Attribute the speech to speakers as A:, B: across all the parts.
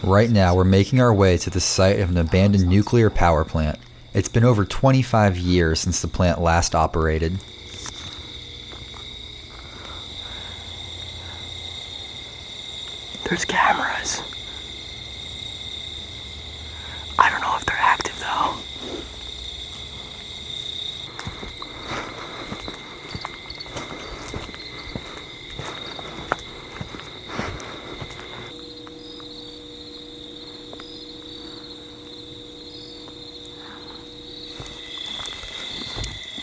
A: Right now, we're making our way to the site of an abandoned nuclear power plant. It's been over 25 years since the plant last operated.
B: There's cameras. I don't know if they're active though.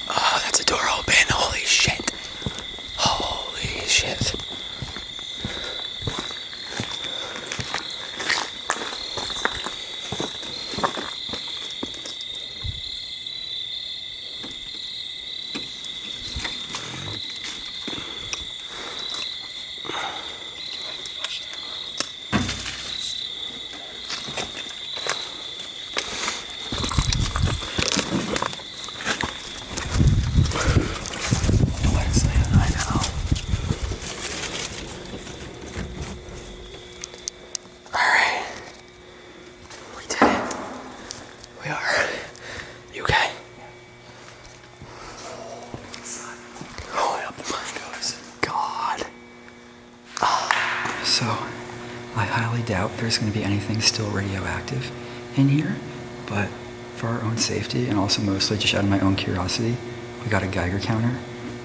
B: Oh, that's a door open. Holy shit. Holy shit.
C: So, I highly doubt there's going to be anything still radioactive in here, but for our own safety and also mostly just out of my own curiosity, we got a Geiger counter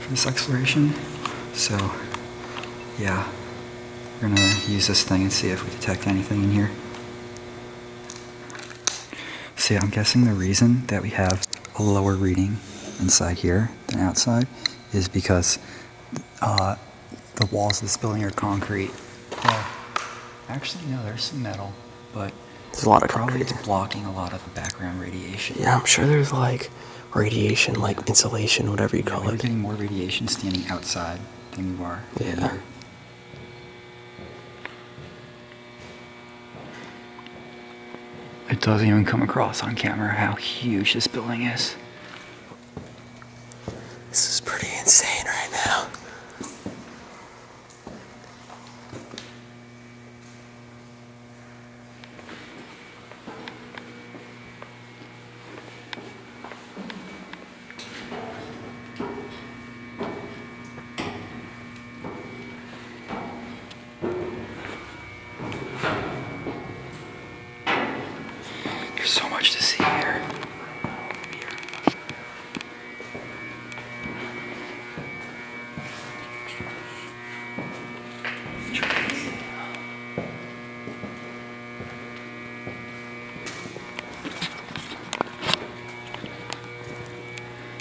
C: for this exploration. So, yeah, we're going to use this thing and see if we detect anything in here. So yeah, I'm guessing the reason that we have a lower reading inside here than outside is because the walls of this building are concrete. Well, actually, no, there's some metal, but
B: there's a lot of
C: probably
B: concrete.
C: it's blocking a lot of the background radiation.
B: Yeah, I'm sure there's like radiation, like insulation, whatever you call
C: We're
B: it.
C: getting more radiation standing outside than we are in
B: Yeah.
C: here. It doesn't even come across on camera how huge this building is.
B: This is pretty insane right now.
C: There's so much to see here.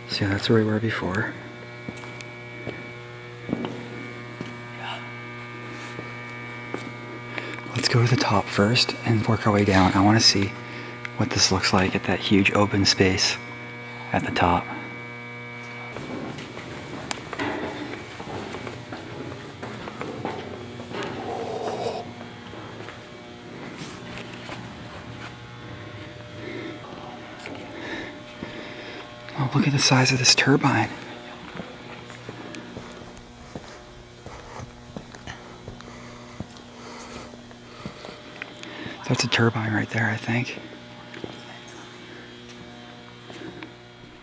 C: So yeah, that's where we were before. Let's go to the top first and work our way down. I want to see what this looks like at that huge open space at the top. Oh, look at the size of this turbine. That's a turbine right there, I think.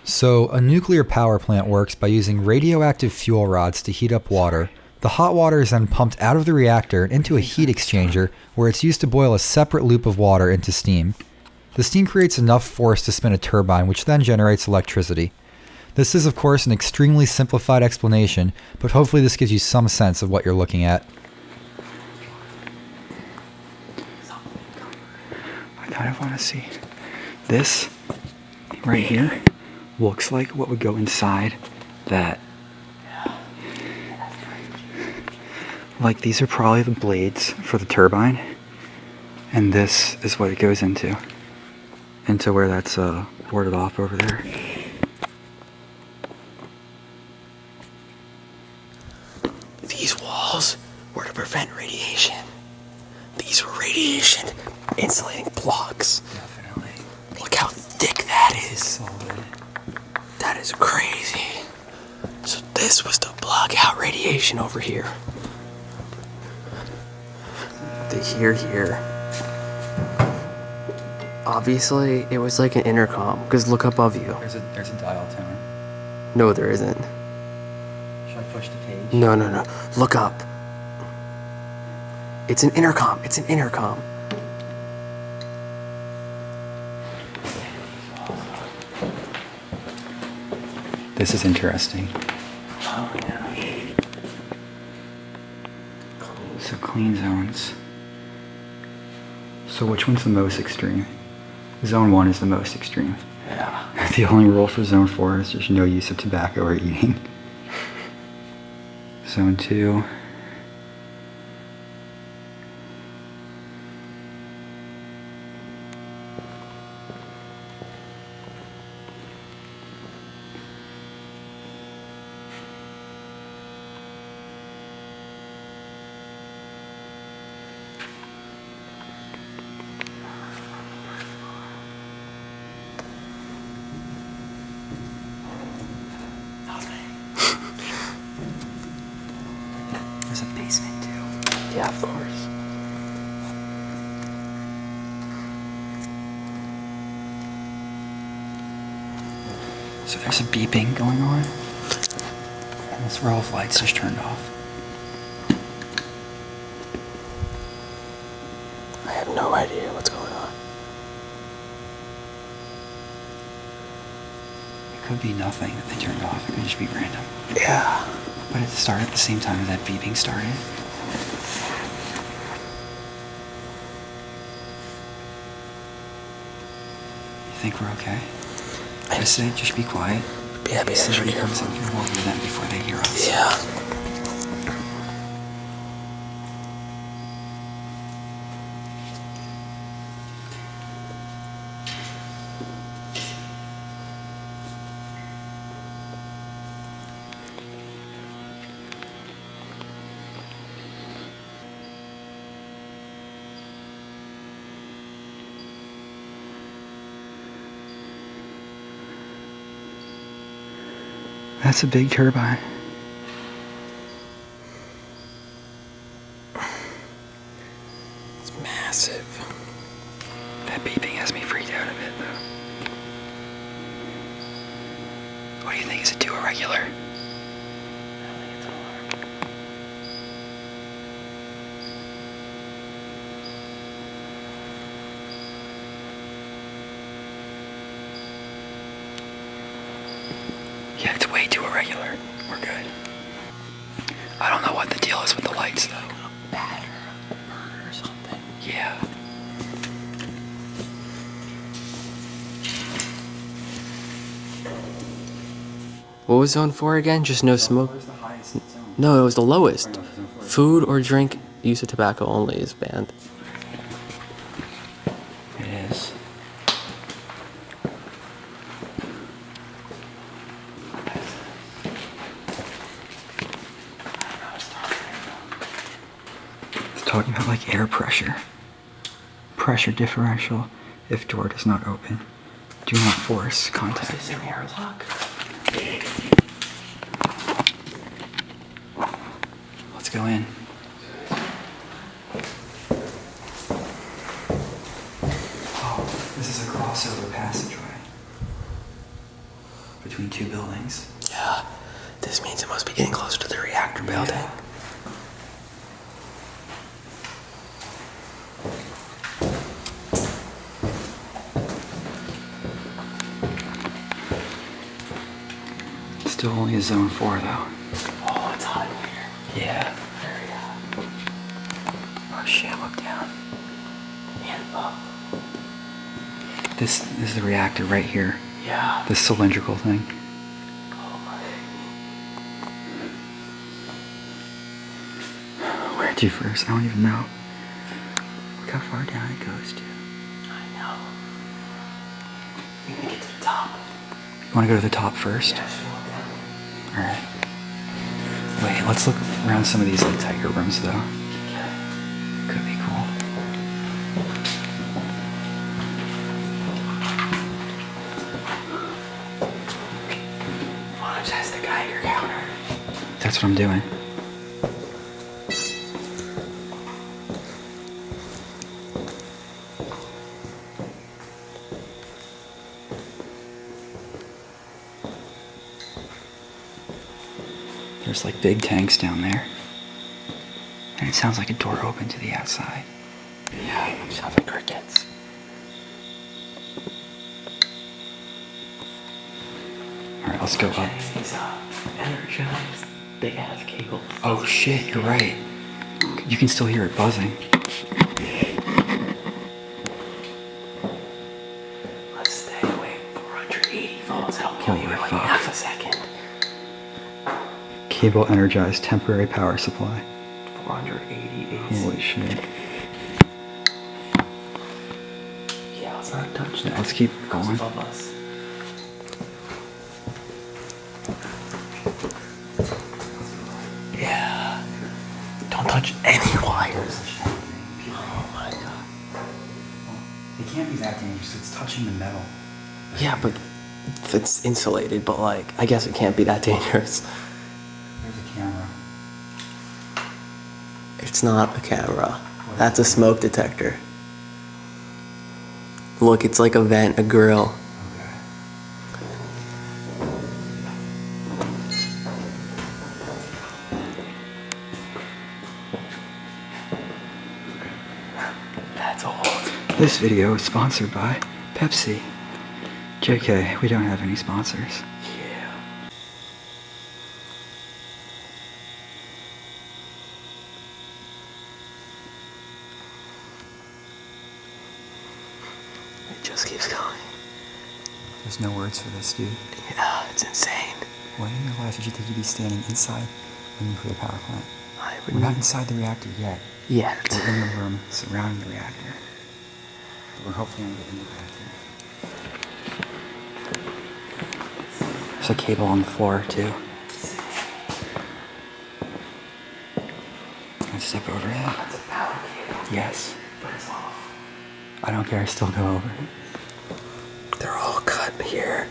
A: So, a nuclear power plant works by using radioactive fuel rods to heat up water. The hot water is then pumped out of the reactor and into a heat exchanger where it's used to boil a separate loop of water into steam. The steam creates enough force to spin a turbine, which then generates electricity. This is, of course, an extremely simplified explanation, but hopefully this gives you some sense of what you're looking at.
C: I kind of want to see. This right here looks like what would go inside that. Like, these are probably the blades for the turbine, and this is what it goes into where that's boarded off over there.
B: These walls were to prevent radiation. These were radiation insulating blocks.
C: Definitely.
B: Look how thick that is.
C: Solid.
B: That is crazy. So this was to block out radiation over here. The here, Obviously, it was like an intercom, because look above you.
C: There's a dial tone.
B: No, there isn't.
C: Should I push the page?
B: No. Look up. It's an intercom. It's an intercom.
C: This is interesting.
B: Oh, yeah.
C: So clean zones. So which one's the most extreme? Zone 1 is the most extreme.
B: Yeah.
C: The only rule for Zone 4 is there's no use of tobacco or eating. Zone 2. There's a basement too.
B: Yeah, of course.
C: So there's a beeping going on. And this row of lights just turned off.
B: I have no idea what's going on.
C: It could be nothing that they turned off. It could just be random.
B: Yeah.
C: But it started at the same time as that beeping started. You think we're okay? I say just be quiet.
B: Yeah,
C: If somebody comes in, we'll hear them before they hear us.
B: Yeah.
C: That's a big turbine.
B: It's massive.
C: That beeping has me freaked out a bit, though. What do you think? Is it too irregular?
B: I think it's alarm.
C: Yeah, it's way too irregular. We're good. I don't know what the deal is with the lights, though.
B: A bat or a bird or something.
C: Yeah.
B: What was zone 4 again? Just no smoke?
C: Where's the highest zone?
B: No, it was the lowest.
C: Oh, no, zone 4.
B: Food or drink use of tobacco only is banned.
C: It is. It's talking about like air pressure. Pressure differential if door does not open. Do not force contact.
B: Is this an airlock?
C: Let's go in. Oh, this is a crossover passageway between two buildings.
B: Yeah. This means it must be getting closer to the reactor building.
C: Yeah. Still only a zone 4 though.
B: Oh, it's hot in here.
C: Yeah.
B: Very hot.
C: Oh shit, look down.
B: And up.
C: This is the reactor right here.
B: Yeah.
C: This cylindrical thing.
B: Oh my.
C: Where to first? I don't even know. Look how far down it goes to.
B: I know. We need to get to the top.
C: You want to go to the top first?
B: Yeah, should we walk down?
C: Alright. Wait, let's look around some of these like tiger rooms though. Could be cool.
B: Wanna test the Geiger counter?
C: That's what I'm doing. There's like big tanks down there. And it sounds like a door open to the outside.
B: Yeah, it sounds like crickets.
C: Alright, let's go up.
B: These energized big ass cables.
C: Oh shit, you're right. You can still hear it buzzing.
B: Let's stay away. 480 volts. It'll kill you in like
C: fuck.
B: half a second.
C: Cable energized temporary power supply.
B: 480 AC.
C: Holy shit.
B: Yeah, let's not touch that.
C: Let's keep
B: Goes
C: going.
B: above us. Yeah. Don't touch any wires. Oh my god.
C: It can't be that dangerous. It's touching the metal.
B: Yeah, but it's insulated, but like, I guess it can't be that dangerous.
C: There's a camera.
B: It's not a camera. That's a smoke detector. Look, it's like a vent, a grill.
C: Okay.
B: That's old.
C: This video is sponsored by Pepsi. JK, we don't have any sponsors.
B: Yeah. It just keeps going.
C: There's no words for this, dude.
B: Yeah, it's insane.
C: When in your life did you think you'd be standing inside a nuclear power plant?
B: I
C: We're not inside the reactor yet.
B: Yet.
C: We're in the room surrounding the reactor. But we're hopefully going to get in the reactor. There's a cable on the floor, too. Let's step over it.
B: That's a power cable.
C: Yes.
B: But it's off.
C: I don't care, I still go over it.
B: They're all cut here.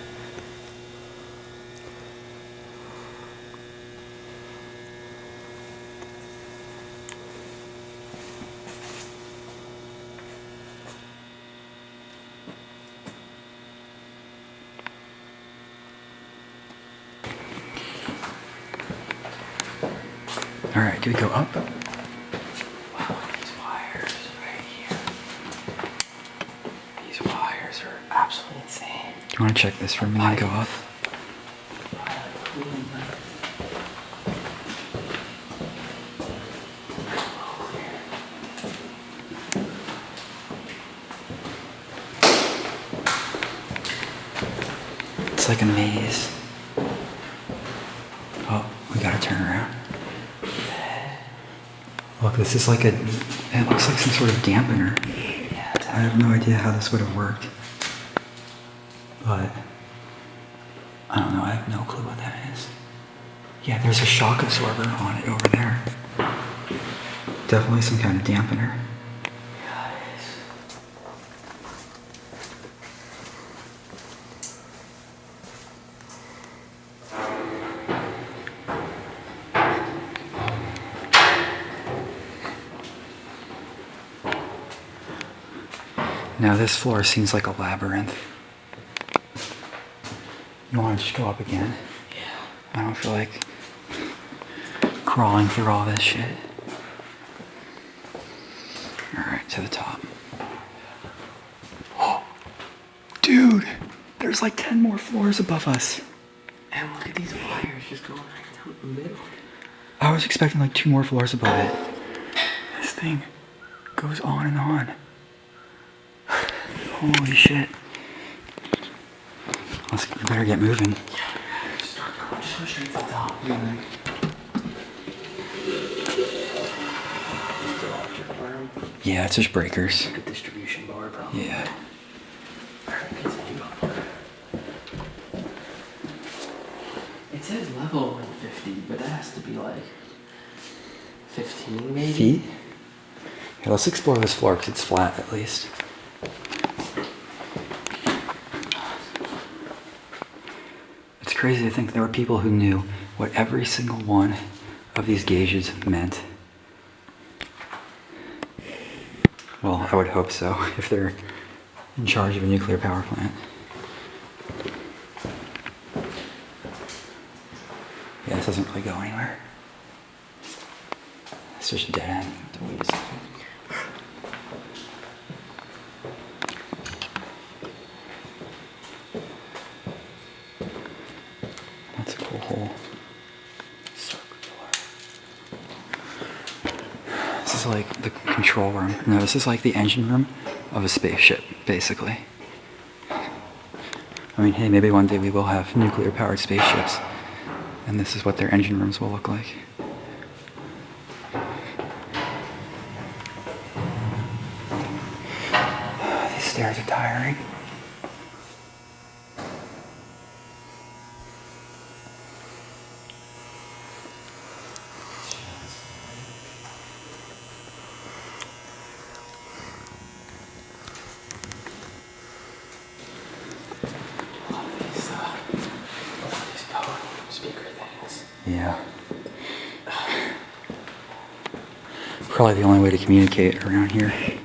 C: Alright, do we go up?
B: Wow, these wires right here. These wires are absolutely insane.
C: Do you want to check this room and then go up? It's like a maze. Oh, we gotta turn around. Look, this is like it looks like some sort of dampener. I have no idea how this would have worked. But, I don't know, I have no clue what that is. Yeah, there's a shock absorber on it over there. Definitely some kind of dampener. Now this floor seems like a labyrinth. You want to just go up again?
B: Yeah.
C: I don't feel like crawling through all this shit. Alright, to the top. Oh, dude! There's like 10 more floors above us.
B: And look at these wires just going right down the middle.
C: I was expecting like 2 more floors above it. This thing goes on and on. Holy shit. We better get moving.
B: Yeah. Just start going. Just go straight to the top.
C: Yeah, it's just breakers.
B: Like a distribution bar, probably.
C: Yeah.
B: Alright, continue up. It says level 150, but that has to be like 15 maybe?
C: Feet? Yeah, let's explore this floor because it's flat at least. It's crazy to think there were people who knew what every single one of these gauges meant. Well, I would hope so, if they're in charge of a nuclear power plant. Yeah, this doesn't really go anywhere. It's just a dead end. Wait a second. That's a cool hole. This is like the control room. No, this is like the engine room of a spaceship, basically. I mean, hey, maybe one day we will have nuclear-powered spaceships, and this is what their engine rooms will look like. These stairs are tiring. Yeah. Probably the only way to communicate around here. Can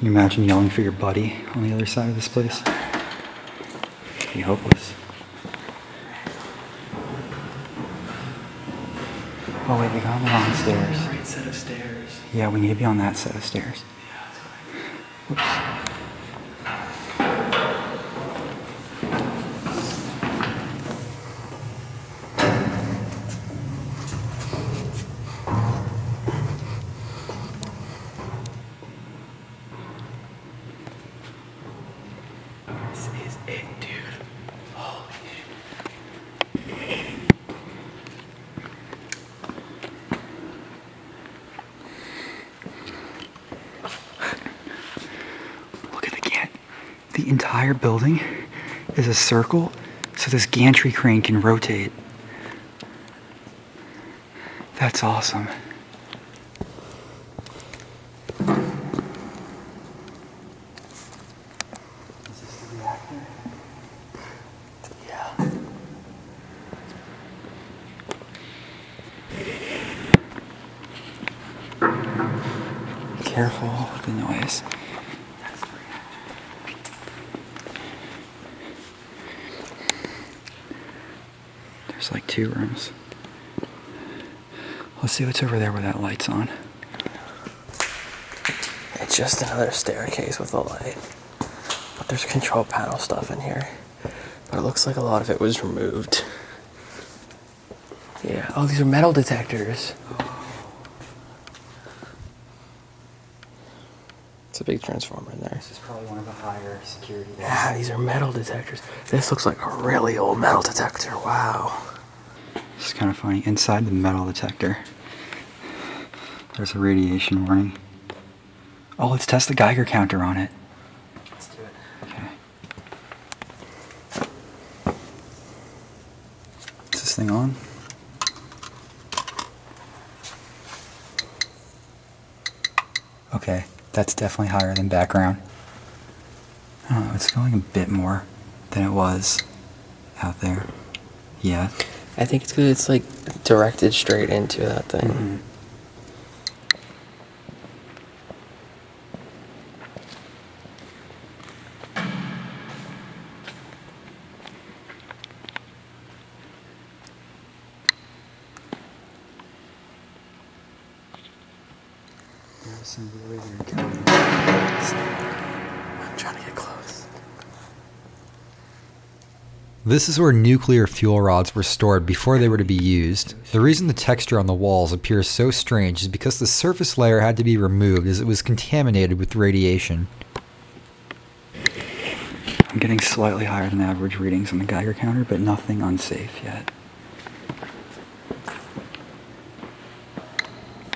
C: you imagine yelling for your buddy on the other side of this place? It'd be hopeless. Oh wait, we got on the wrong stairs.
B: Right set of stairs.
C: Yeah, we need to be on that set of stairs. Whoops.
B: This is it, dude. Holy shit.
C: Look at the entire building is a circle, so this gantry crane can rotate. That's awesome. Is this the reactor?
B: Yeah.
C: Careful with the noise.
B: That's the reactor.
C: There's like 2 rooms. Let's see what's over there where that light's on.
B: It's just another staircase with a light. But there's control panel stuff in here. But it looks like a lot of it was removed. Yeah. Oh, these are metal detectors. It's a big transformer in there.
C: This is probably one of the higher security ones.
B: Yeah, these are metal detectors. This looks like a really old metal detector. Wow.
C: This is kind of funny. Inside the metal detector, there's a radiation warning. Oh, let's test the Geiger counter on it.
B: Let's do it.
C: Okay. Is this thing on? Okay, that's definitely higher than background. Oh, it's going a bit more than it was out there. Yeah.
B: I think it's because it's like directed straight into that thing.
C: Mm-hmm. There's some really weird counting.
B: I'm trying to get close.
A: This is where nuclear fuel rods were stored before they were to be used. The reason the texture on the walls appears so strange is because the surface layer had to be removed as it was contaminated with radiation.
C: I'm getting slightly higher than average readings on the Geiger counter, but nothing unsafe yet.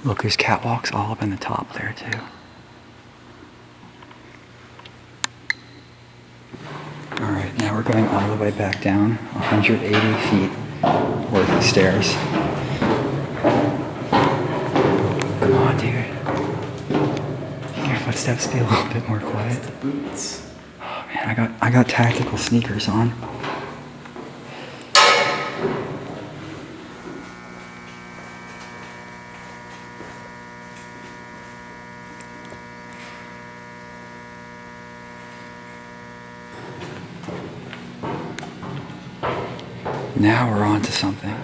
C: Look, there's catwalks all up in the top there, too. Alright, now we're going all the way back down, 180 feet worth of stairs. Come on, dude. Can your footsteps be a little bit more quiet?
B: The boots.
C: Oh man, I got tactical sneakers on. Now we're on to something.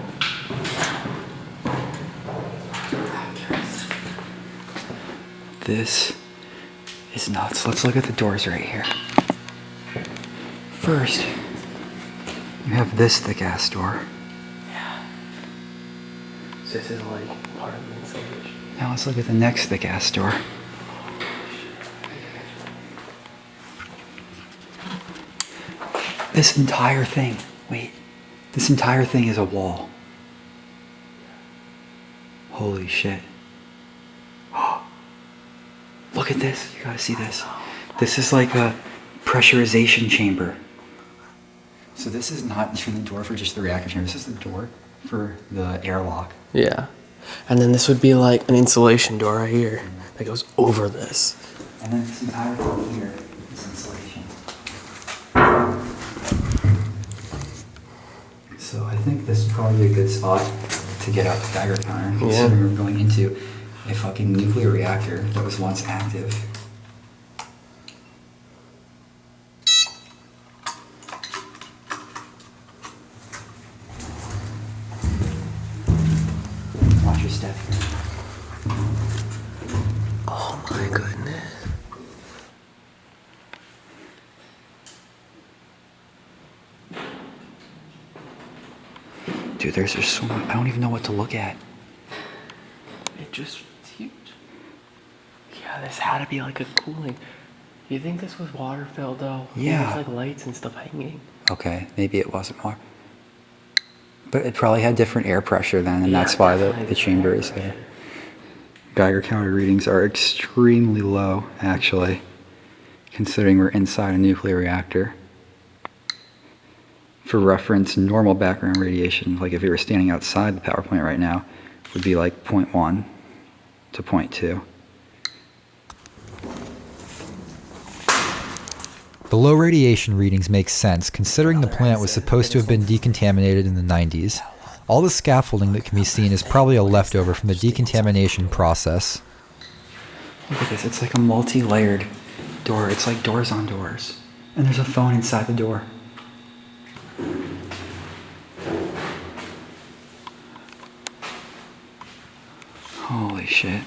C: This is nuts. Let's look at the doors right here. First, you have this thick ass door.
B: Yeah. So this is like part of the insulation.
C: Now let's look at the next thick ass door. This entire thing, wait, this entire thing is a wall. Holy shit. Look at this, you gotta see this. This is like a pressurization chamber. So this is not even the door for just the reactor chamber, this is the door for the airlock.
B: Yeah. And then this would be like an insulation door right here that goes over this.
C: And then this entire thing here is insulation. So I think this is probably a good spot to get out the Geiger counter, considering we're going into a fucking nuclear reactor that was once active. Watch your step.
B: Oh my goodness.
C: Dude, there's just so much. I don't even know what to look at.
B: It's huge. Yeah, this had to be like a cooling. You think this was water filled though?
C: Yeah.
B: There's like lights and stuff hanging.
C: Okay, maybe it wasn't more. But it probably had different air pressure then, and
B: Yeah,
C: that's why the
B: definitely.
C: chamber is there. Geiger counter readings are extremely low, actually, considering we're inside a nuclear reactor. For reference, normal background radiation, like if you were standing outside the power plant right now, would be like 0.1 to 0.2.
A: The low radiation readings make sense considering the plant was supposed to have been decontaminated in the 90s. All the scaffolding that can be seen is probably a leftover from the decontamination process.
C: Look at this, it's like a multi-layered door. It's like doors on doors. And there's a phone inside the door. Holy shit.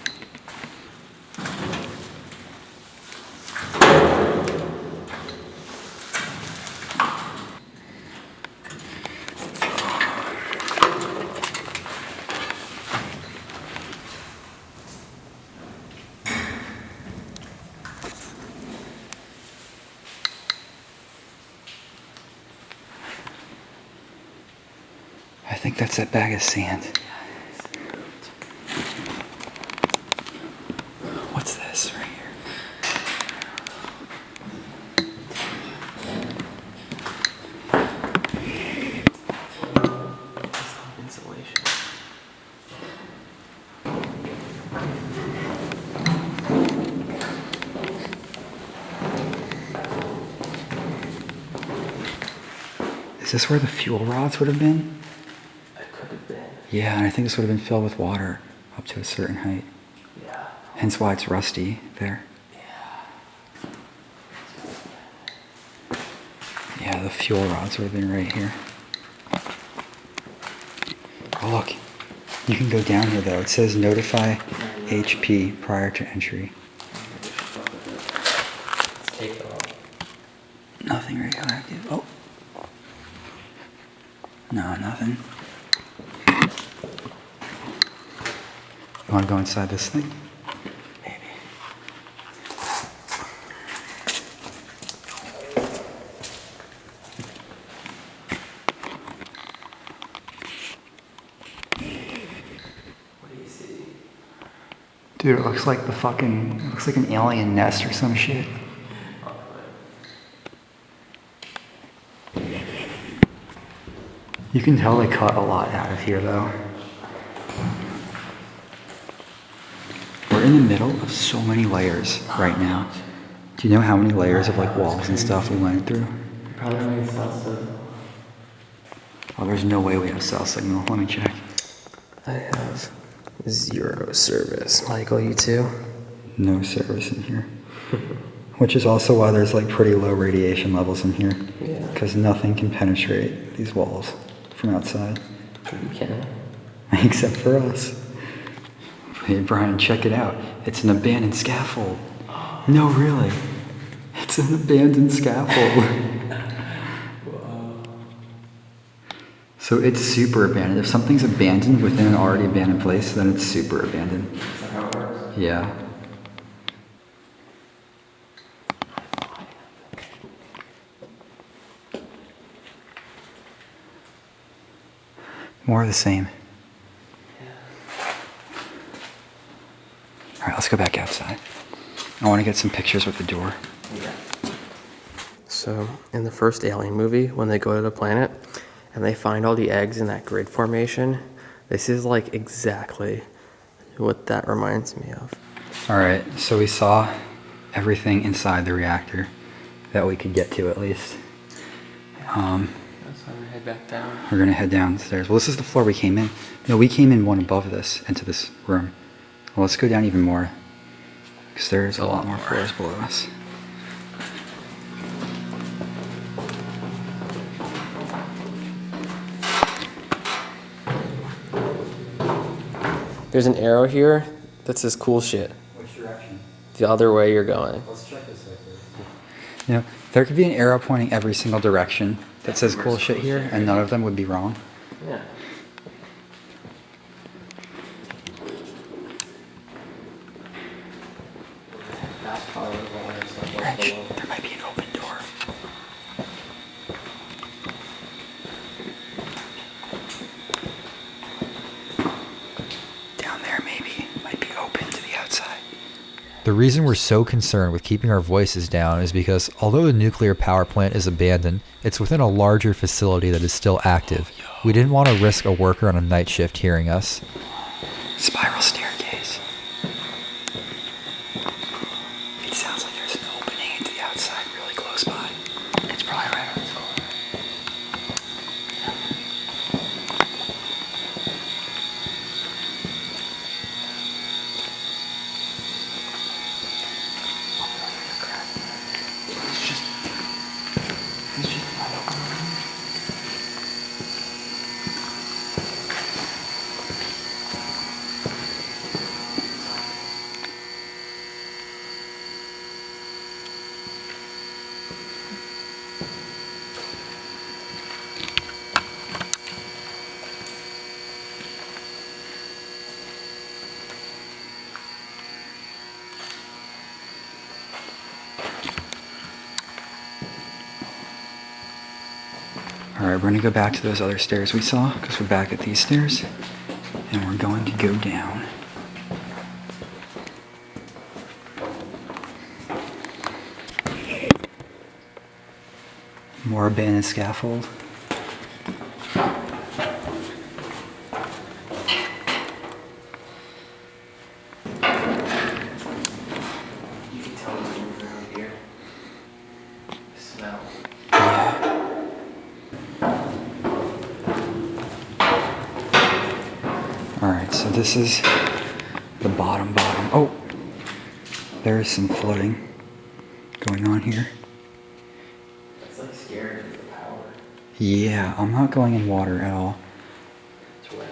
C: I think that's that bag of sand. What's this right here?
B: Insulation.
C: Is this where the fuel rods would have been?
B: It could have been.
C: Yeah, and I think this would have been filled with water up to a certain height.
B: Yeah.
C: Hence why it's rusty there. Yeah, the fuel rods would have been right here. Oh look, you can go down here though. It says notify HP prior to entry.
B: Let's take it off.
C: Nothing radioactive. Oh. No, nothing. You want to go inside this thing?
B: Maybe. What do you see?
C: Dude, it looks like it looks like an alien nest or some shit. You can tell they cut a lot out of here though. We're in the middle of so many layers right now. Do you know how many layers of like walls and stuff we went through?
B: Probably only cells of.
C: Oh, there's no way we have cell signal. Let me check.
B: I have 0 service. Michael, you too?
C: No service in here. Which is also why there's like pretty low radiation levels in here.
B: Yeah.
C: Because nothing can penetrate these walls from outside.
B: You can.
C: Except for us. Hey Brian, check it out. It's an abandoned scaffold. No, really. It's an abandoned scaffold. So it's super abandoned. If something's abandoned within an already abandoned place, then it's super abandoned.
B: Is that how it works?
C: Yeah. More of the same. All right, let's go back outside. I want to get some pictures with the door.
B: So, in the first Alien movie, when they go to the planet and they find all the eggs in that grid formation, this is like exactly what that reminds me of.
C: All right, so we saw everything inside the reactor that we could get to at least.
B: So I'm gonna head back down.
C: We're gonna head downstairs. Well, this is the floor we came in. No, we came in one above this, into this room. Well, let's go down even more, because there's a lot more floors below us.
B: There's an arrow here that says cool shit.
C: Which direction?
B: The other way you're going.
C: Let's check this way first. You know, there could be an arrow pointing every single direction that says cool shit here, and none of them would be wrong.
B: Yeah. That's probably why there's stuff like below.
C: There might be an open door. Down there maybe. Might be open to the outside.
A: The reason we're so concerned with keeping our voices down is because although the nuclear power plant is abandoned, it's within a larger facility that is still active. We didn't want to risk a worker on a night shift hearing us.
C: Spiral staircase. It sounds like there's an opening into the outside really close by. It's probably right on this wall. Alright, we're gonna go back to those other stairs we saw, because we're back at these stairs, and we're going to go down. More abandoned scaffold.
B: You can tell it's moving around here. The smell.
C: Alright, so this is the bottom. Oh! There is some flooding going on here.
B: It's like scary for the power.
C: Yeah, I'm not going in water at all.
B: It's wet.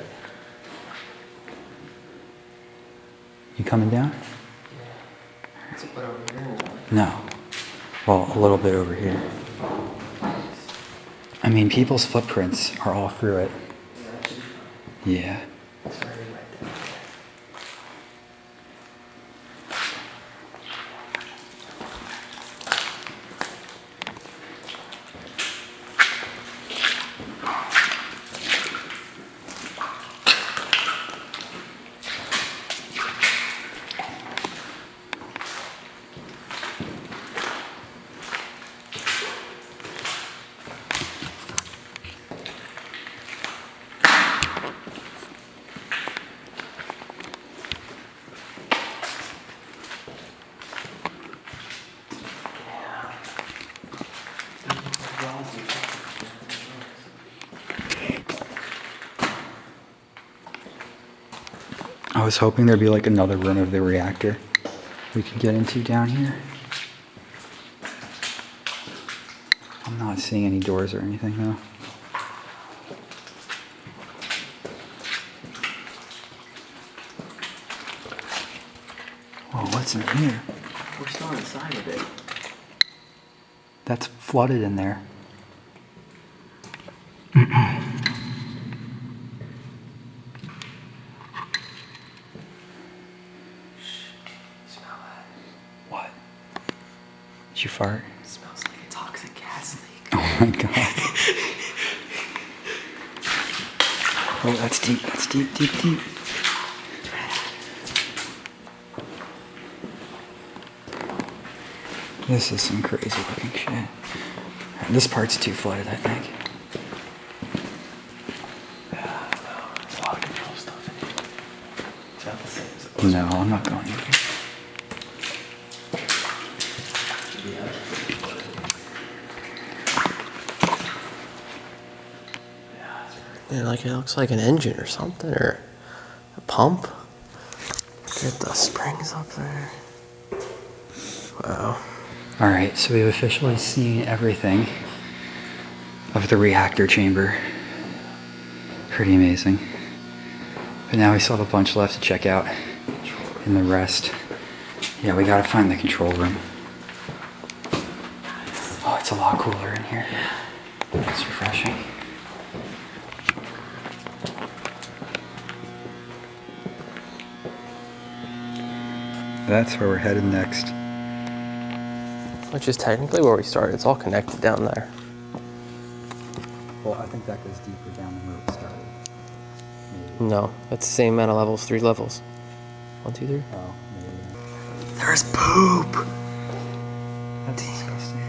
C: You coming down?
B: Yeah. Is it put over here or what?
C: No. Well, a little bit over here. I mean, people's footprints are all through it.
B: Yeah, that should be fine.
C: Yeah.
B: It's already wet down there.
C: I was hoping there'd be like another room of the reactor we could get into down here. I'm not seeing any doors or anything though. What's in here?
B: We're still inside of it.
C: That's flooded in there.
B: Smell that.
C: What? Did you fart?
B: It smells like a toxic gas leak.
C: Oh my god. Oh, that's deep. That's deep, deep, deep. This is some crazy looking shit. This part's too flooded, I think.
B: Yeah, no, there's a lot of control stuff in here. It's not the same as it was.
C: No, I'm not going in.
B: Yeah, like it looks like an engine or something, or a pump. Get the springs up there. Wow.
C: Alright, so we've officially seen everything of the reactor chamber. Pretty amazing. But now we still have a bunch left to check out. And the rest. Yeah, we gotta find the control room. Oh, it's a lot cooler in here. It's refreshing. That's where we're headed next.
B: Which is technically where we started. It's all connected down there.
C: Well, I think that goes deeper down than where we started. Maybe.
B: No, it's the same amount of levels, 3 levels. 1, 2, 3.
C: Oh, maybe.
B: There's poop!
C: That's disgusting.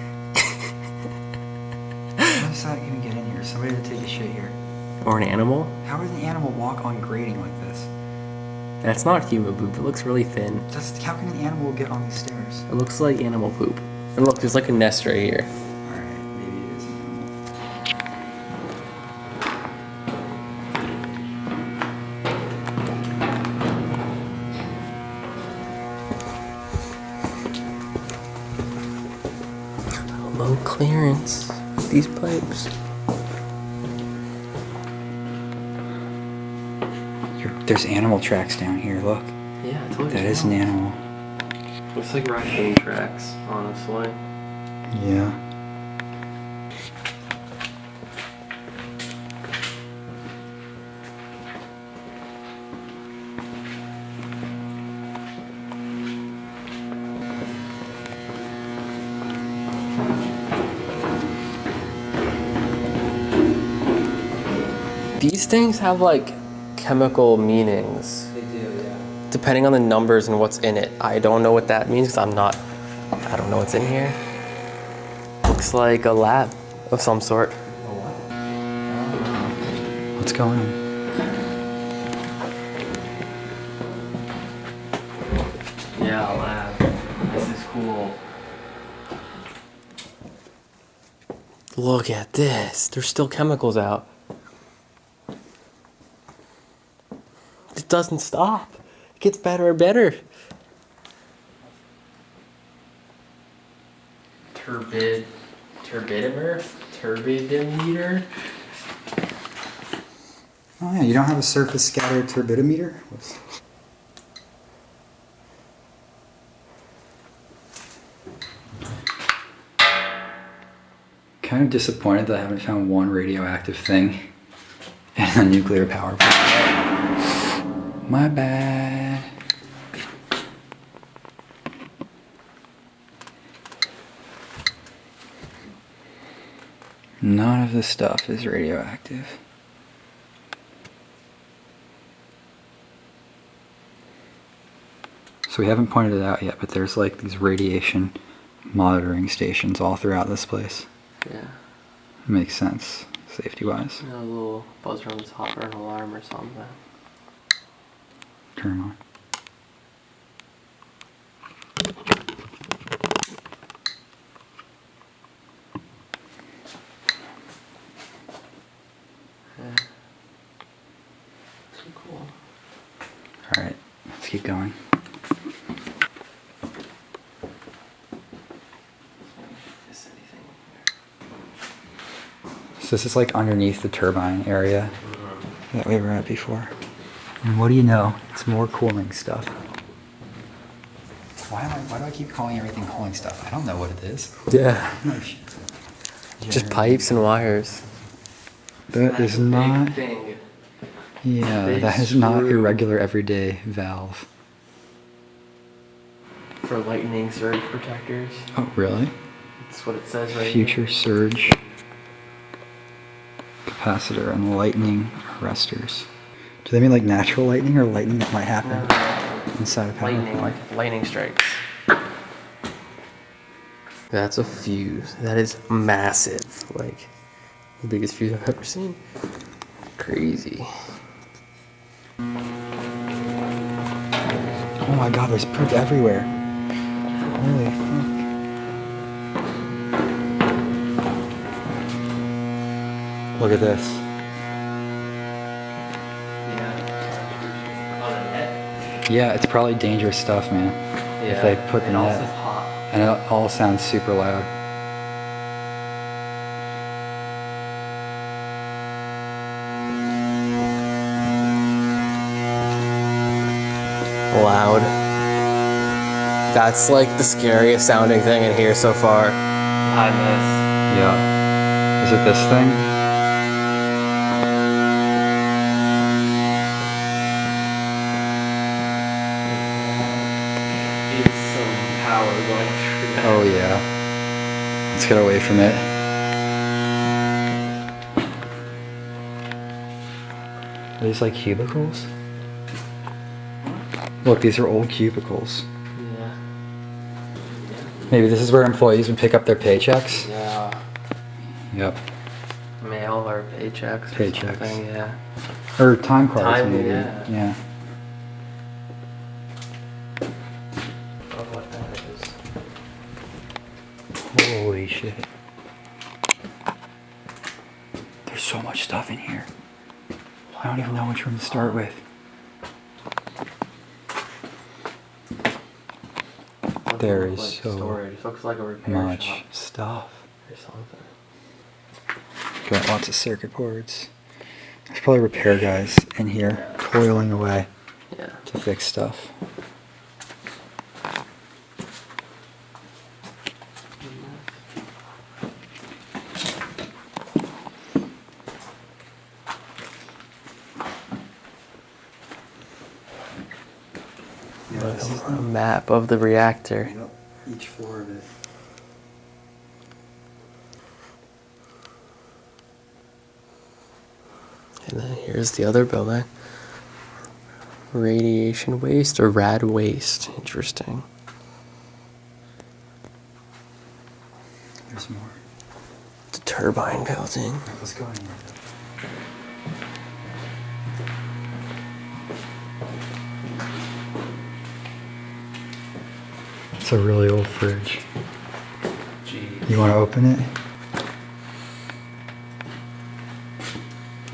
C: How does that even get in here? Somebody to take a shit here.
B: Or an animal?
C: How would an animal walk on grating like this?
B: That's not human poop. It looks really thin.
C: How can an animal get on these stairs?
B: It looks like animal poop. And look, there's like a nest right here.
C: Alright, maybe it is an animal.
B: Low clearance. These pipes.
C: There's animal tracks down here, look.
B: Yeah, I told you.
C: That is an animal.
B: Looks like raccoon tracks, honestly.
C: Yeah.
B: These things have like chemical meanings.
C: They do, yeah.
B: Depending on the numbers and what's in it. I don't know what that means because I don't know what's in here. Looks like a lab of some sort.
C: What's going on?
B: Yeah, a lab. This is cool. Look at this. There's still chemicals out. It doesn't stop. It gets better and better. Turbidimeter?
C: Oh yeah, you don't have a surface scatter turbidimeter? Whoops. Kind of disappointed that I haven't found one radioactive thing in a nuclear power plant. My bad. None of this stuff is radioactive. So we haven't pointed it out yet, but there's like these radiation monitoring stations all throughout this place.
B: Yeah.
C: Makes sense, safety-wise.
B: A little buzzer on the top or an alarm or something.
C: Turn 'em on.
B: Yeah. So cool.
C: Alright, let's keep going. So this is like underneath the turbine area that we were at before. And what do you know? It's more cooling stuff. Why do I keep calling everything cooling stuff? I don't know what it is.
B: Yeah.
C: No,
B: Just pipes and wires.
C: That is not.
B: thing.
C: Yeah,
B: Big
C: that is not your
B: screw.
C: regular everyday valve.
B: For lightning surge protectors.
C: Oh, really?
B: That's what it says right
C: Future surge capacitor and lightning arresters. Do they mean like natural lightning or lightning that might happen inside a power
B: Lightning,
C: plant?
B: like lightning strikes. That's a fuse. That is massive. Like, the biggest fuse I've ever seen. Crazy.
C: Oh my god, there's poop everywhere. Holy fuck. Look at this. Yeah, it's probably dangerous stuff, man.
B: Yeah.
C: If they put the
B: and also
C: net.
B: it's hot.
C: And it all sounds super loud.
B: Loud. That's like the scariest sounding thing in here so far. Behind this.
C: Yeah. Is it this thing?
B: Is some power going through that.
C: Oh yeah. Let's get away from it. Are these like cubicles? Look, these are old cubicles.
B: Yeah.
C: Maybe this is where employees would pick up their paychecks.
B: Yeah.
C: Yep.
B: Mail or paychecks.
C: Paychecks.
B: Or something, yeah.
C: Or time cards,
B: Time,
C: maybe.
B: yeah.
C: Yeah.
B: Oh, what that is.
C: Holy shit. There's so much stuff in here. I don't even know which one to start with. There is
B: Like
C: so
B: storage. Looks like a repair
C: much
B: shop
C: stuff.
B: or something.
C: Got lots of circuit boards. There's probably repair guys in here toiling away
B: Yeah.
C: to fix stuff.
B: A map of the reactor.
C: Yep, each floor of it.
B: And then here's the other building. Radiation waste or rad waste. Interesting.
C: There's more.
B: The turbine building.
C: Let's go in here. It's a really old fridge.
B: Jeez.
C: You want to open it?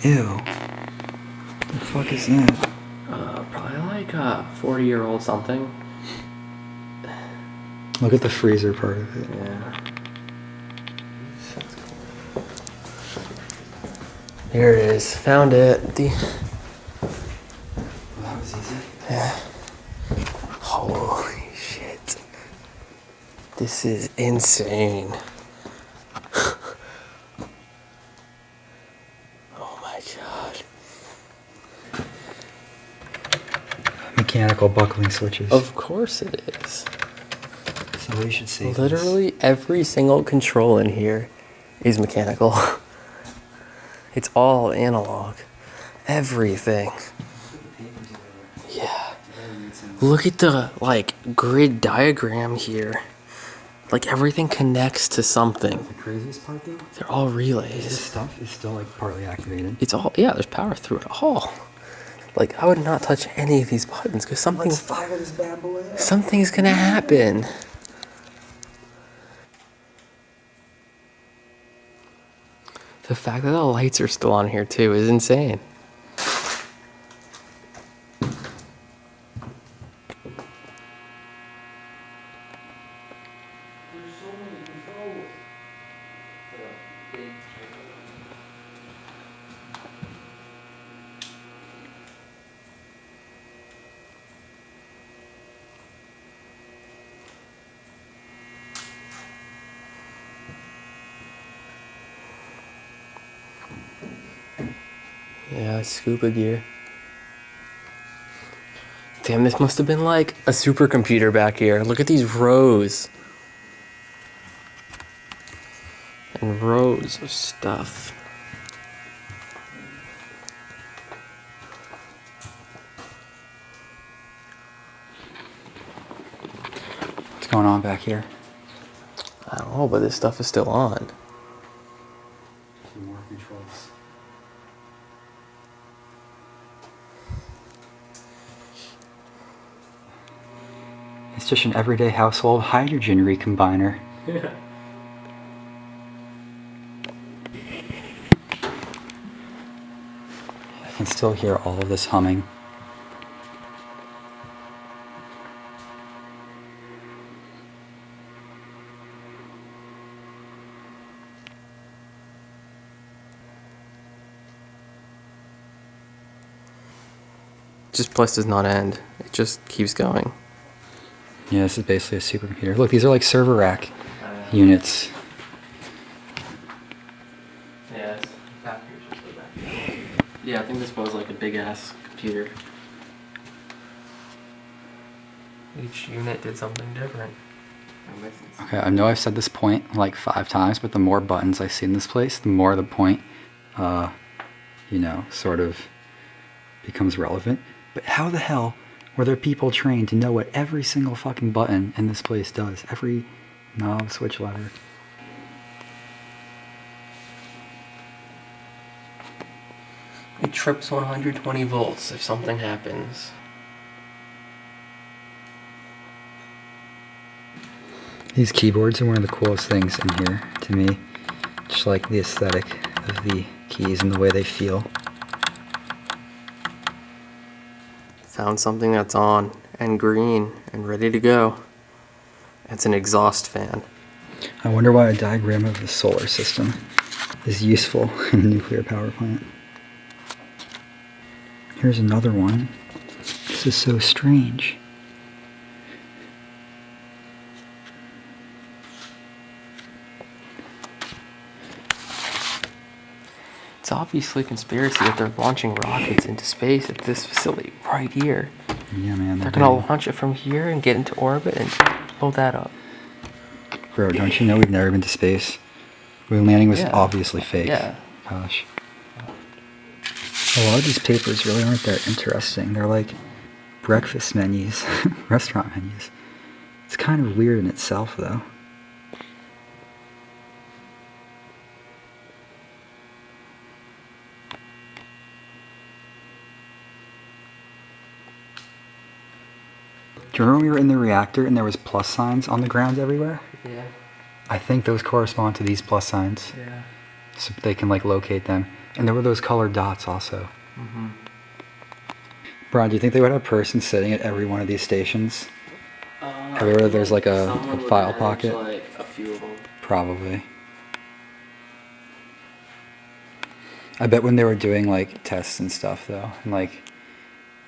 C: Ew. What the fuck is that?
B: Probably like a 40-year-old something.
C: Look at the freezer part of it.
B: Yeah. Here it is. Found it.
C: That was easy.
B: Yeah. Holy shit. This is insane. Oh my god.
C: Mechanical buckling switches.
B: Of course it is.
C: Somebody should see.
B: Literally every single control in here is mechanical. It's all analog. Everything. Yeah. Look at the like grid diagram here. Like everything connects to something.
C: The craziest part though?
B: They're all
C: This
B: relays.
C: stuff is still like partly activated.
B: It's all, yeah, there's power through it all. Like I would not touch any of these buttons because
C: Let's fire this bad boy up.
B: something's gonna happen. The fact that the lights are still on here too is insane. Yeah, scuba gear. Damn, this must have been like a supercomputer back here. Look at these rows. And rows of stuff.
C: What's going on back here?
B: I don't know, but this stuff is still on.
C: Some more controls. It's just an everyday household hydrogen recombiner.
B: Yeah.
C: I can still hear all of this humming.
B: This place does not end. It just keeps going.
C: Yeah, this is basically a supercomputer. Look, these are like server rack units.
B: Yeah, yeah, I think this was like a big ass computer. Each unit did something different.
C: Okay, I know I've said this point like 5 times, but the more buttons I see in this place, the more the point, sort of becomes relevant. But how the hell were there people trained to know what every single fucking button in this place does? Every knob, switch, lever.
B: It trips 120 volts if something happens.
A: These keyboards are one of the coolest things in here to me. Just like the aesthetic of the keys and the way they feel.
B: Found something that's on and green and ready to go. It's an exhaust fan.
A: I wonder why a diagram of the solar system is useful in a nuclear power plant. Here's another one. This is so strange.
B: It's obviously a conspiracy that they're launching rockets into space at this facility right here.
C: Yeah, man.
B: They're gonna launch it from here and get into orbit and blow that up.
C: Bro, don't you know we've never been to space? Moon landing was
B: Yeah.
C: obviously fake.
B: Yeah.
C: Gosh. A lot of these papers really aren't that interesting. They're like breakfast menus, restaurant menus. It's kind of weird in itself, though. Do you remember when we were in the reactor and there was plus signs on the ground everywhere?
B: Yeah.
C: I think those correspond to these plus signs.
B: Yeah.
C: So they can like locate them. And there were those colored dots also.
B: Mm-hmm.
C: Brian, do you think they would have a person sitting at every one of these stations? Everywhere there's like a file pocket?
B: Like a few of them.
C: Probably. I bet when they were doing like tests and stuff though, and like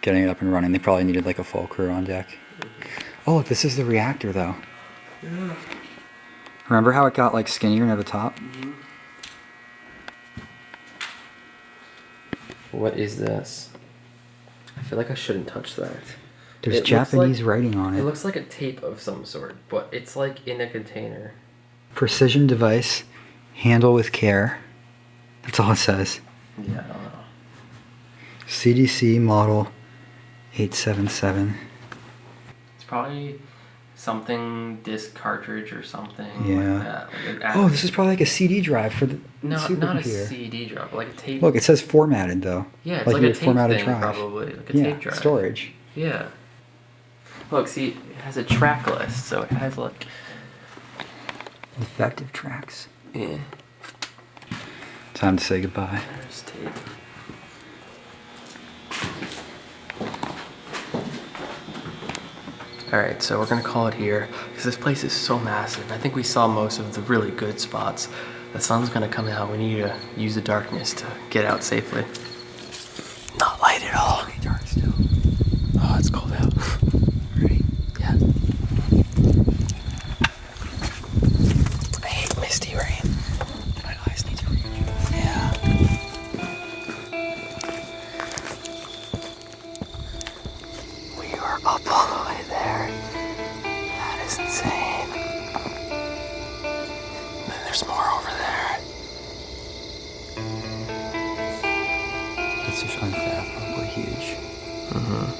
C: getting it up and running, they probably needed like a full crew on deck. Oh look, this is the reactor though.
B: Yeah.
C: Remember how it got like skinnier near the top?
B: Mm-hmm. What is this? I feel like I shouldn't touch that.
C: There's
B: It looks
C: Japanese
B: like-
C: writing on
B: It
C: it.
B: looks like a tape of some sort, but it's like in a container.
C: Precision device, handle with care. That's all it says.
B: Yeah, I don't know.
C: CDC model 877.
B: It's probably something disc cartridge or something
C: Yeah.
B: like that. Like an
C: Oh, this is probably like a CD drive for the
B: not a
C: supercomputer.
B: CD drive, but like a tape.
C: Look, it says formatted though.
B: Yeah, it's like
C: you
B: a
C: would
B: tape
C: format
B: thing,
C: a drive.
B: probably. Like a
C: Yeah,
B: tape drive.
C: storage.
B: Yeah. Look, see, it has a track list, so it has like.
C: Effective tracks.
B: Yeah.
C: Time to say goodbye.
B: There's tape. Alright, so we're gonna call it here, because this place is so massive. I think we saw most of the really good spots. The sun's gonna come out, we need to use the darkness to get out safely. Not light at all. Okay, dark still. Oh, it's cold out. Ready? Yeah. I hate misty rain. My eyes need to read. Yeah. there's more over there.
C: It's just unfathomably huge.
B: Mm-hmm.